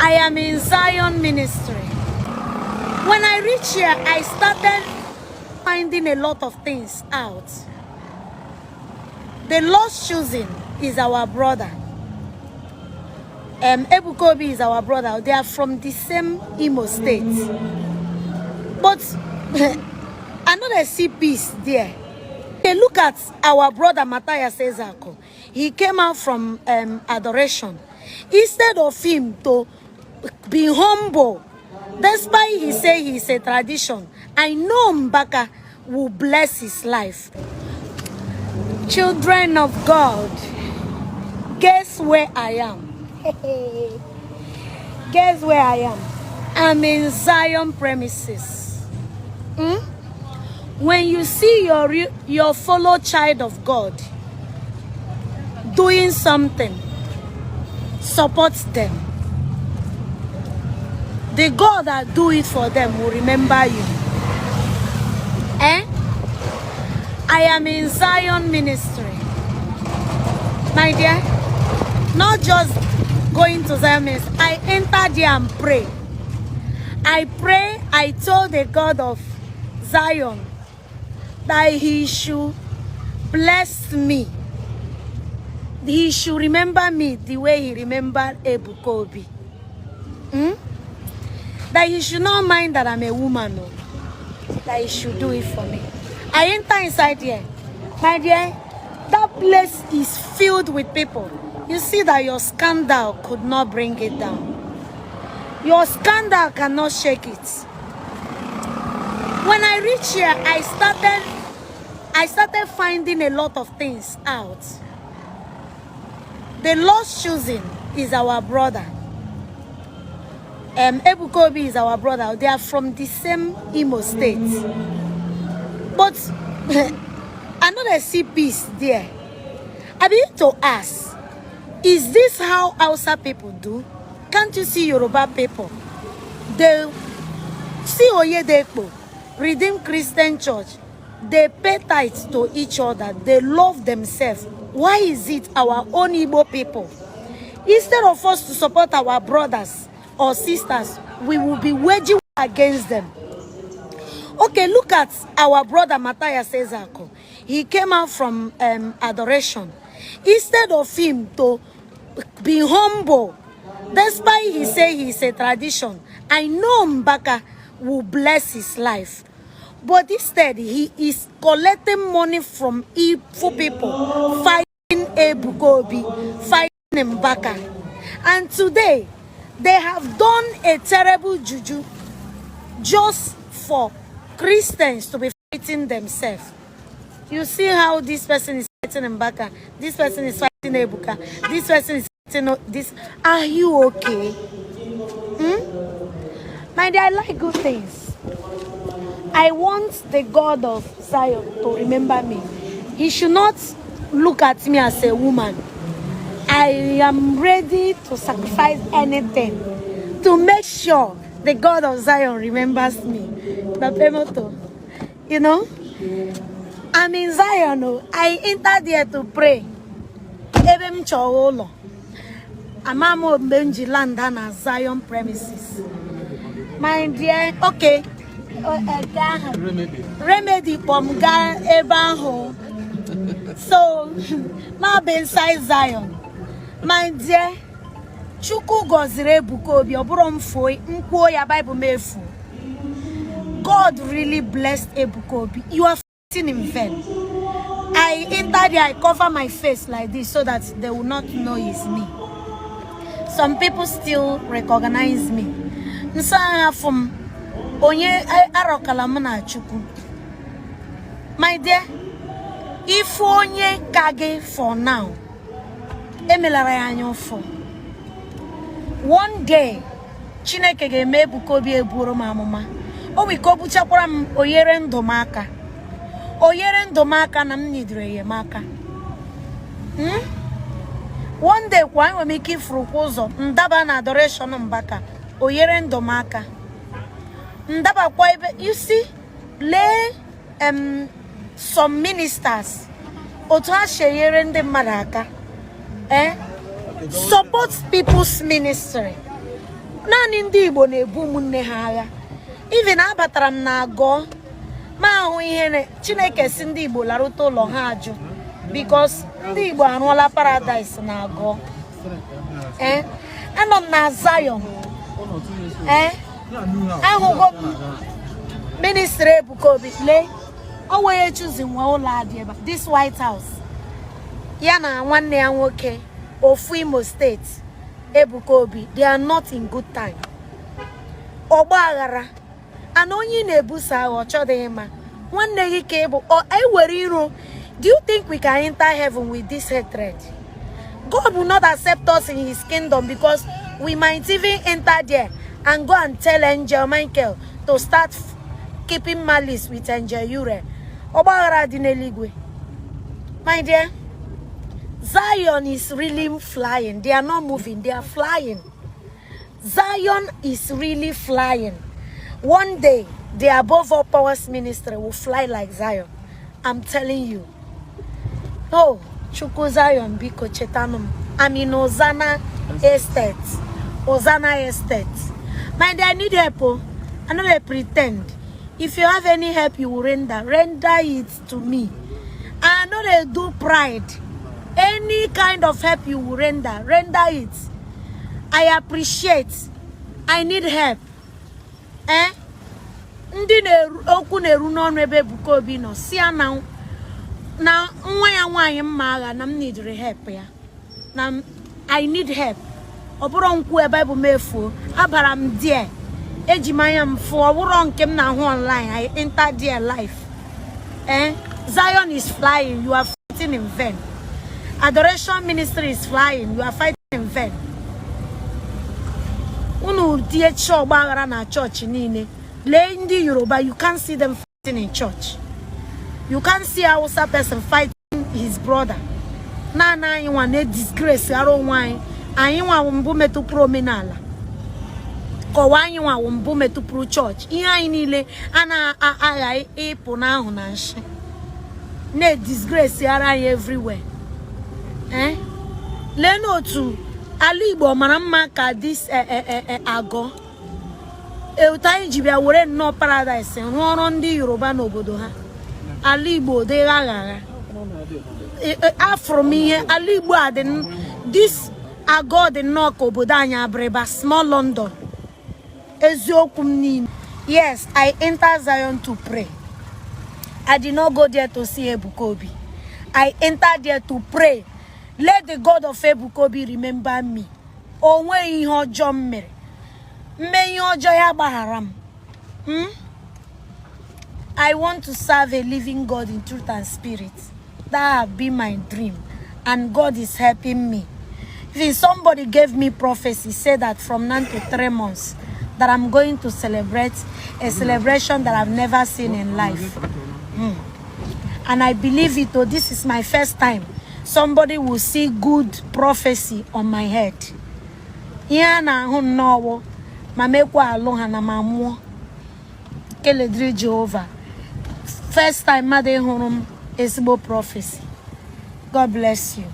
I am in Zion ministry. When I reach here, I started finding a lot of things out. The Lord's choosing is our brother. Ebuka is our brother. They are from the same Imo state. But I know they see peace there. They look at our brother Mathias Ezeaku. He came out from adoration. Instead of him to be humble, despite he say he's a tradition, I know Mbaka will bless his life. Children of God, guess where I am? Guess where I am? I'm in Zion premises. When you see your fellow child of God doing something, support them. The God that do it for them will remember you. I am in Zion ministry. My dear, not just going to Zion ministry. I enter there and pray. I pray, I told the God of Zion that he should bless me. He should remember me the way he remembered Ebuka. That he should not mind that I'm a woman. No. That he should do it for me. I enter inside here. My dear, that place is filled with people. You see that your scandal could not bring it down. Your scandal cannot shake it. When I reach here, I started finding a lot of things out. The Lord's choosing is our brother. Ebuka is our brother. They are from the same Imo state. But I know they see peace there. I begin to ask, is this how Hausa people do? Can't you see Yoruba people? They see Oyedepo, Redeemed Christian Church. They pay tithes to each other. They love themselves. Why is it our own Igbo people, instead of us to support our brothers or sisters, we will be waging war against them? Okay, look at our brother Mathias Ezeaku. He came out from adoration. Instead of him to be humble, despite he say he's a tradition, I know Mbaka will bless his life. But instead, he is collecting money from Igbo people, fighting Ebuka, fighting Mbaka. And today, they have done a terrible juju just for Christians to be fighting themselves. You see how this person is fighting Mbaka, this person is fighting Ebuka, this person is fighting this. Are you okay? My dear, I like good things. I want the God of Zion to remember me. He should not look at me as a woman. I am ready to sacrifice anything to make sure the God of Zion remembers me. You know, I'm in Zion. I entered there to pray. I'm Benji land and Zion premises. My dear, okay. Remedy from Ebaho. So now be inside Zion. My dear, Chuku gozire bukobi oburom foi nkwo ya Bible mefu. God really blessed Ebuka. You are fighting in vain. I entered there, I cover my face like this so that they will not know it's me. Some people still recognize me. So I have from Onye Arokalamana Chuku. My dear, if onye kage for now, one day, Chineke ge me bukobi eburo mama. O we ko buchakwara m oyere ndomaka. Oyere ndomaka na m nidre ye maka. One day kwa we make frukozo ndaba na adoration Mbaka. Oyere ndomaka. Ndaba kwa you see, lay some ministers otra sheyere nde maraka support people's ministry. Nani ndị Igbo na-ebu ụmụnne ha agha. Even abatara m na agọ ma ahụ ihe Chineke si ndị Igbo larụta ụlọ ha ajụ because ndị Igbo arụọla paradise na agọ. Anọ m na Zion. Ahụgo Ministry Ebuka lee o wee choose nwa ụlọ adị ebe this White House ya na nwanne ya nwoke ofu Imo State Ebuka they are not in good time. Ọgba aghara ana onye na-ebusa agha ọchọdịghị mma nwanne gị ka bụ ewere iro. Do you think we can enter heaven with this hatred? God will not accept us in his kingdom because we might even enter there and go and tell Angel Michael to start keeping malice with Angel Ure. My dear, Zion is really flying. They are not moving, they are flying. Zion is really flying. One day, the above all powers ministry will fly like Zion. I'm telling you. Oh, Chuku Zion Biko Chetanum. I'm in Ozana Estate. Ozana Estate. My dear, I need help. I don't pretend. If you have any help, you will render it to me. I know they do pride. Any kind of help you will render it. I appreciate. I need help. Ndi okwu na-eru n'ọnụ ebe Ebuka nọ si ana na nwa ya nwaanyị Nmagha na m need help ya na I need help. Oburo nkwu ebe bụ mefuo abara m die eji manya m fụ oburo nke m na-ahụ online. I enter there life. Zion is flying, you are fighting in vain. Adoration ministry is flying, you are fighting in vain. Unu tie chọgbaghara na church niile. Lay in the Yoruba, you can't see them fighting in church. You can't see a Hausa person fighting his brother. Na you want a disgrace, I don't want. I want umbume to promenala. Kowa you want umbume to pro church. Iya inile ana I pona hunash. Ne disgrace yara everywhere. Leno to Alibo manama ka this ago. Eutai jibia were no paradise on the Yoruba nobodo ha. Alibo de gaga. Afro me Alibo aden this ago the knock obodanya breba small London. Ezeaku ni. Yes, I enter Zion to pray. I did not go there to see Ebuka. I entered there to pray. Let the God of Ebuka remember me. O nwe ihe ọjọọ mere. I want to serve a living God in truth and spirit. That have been my dream. And God is helping me. If somebody gave me prophecy, said that from now to 3 months, that I'm going to celebrate a celebration that I've never seen in life. And I believe it, though this is my first time. Somebody will see good prophecy on my head. Mamekwa aloha na mamuo keledri Jehovah. First time made hurum ezigbo prophecy. God bless you.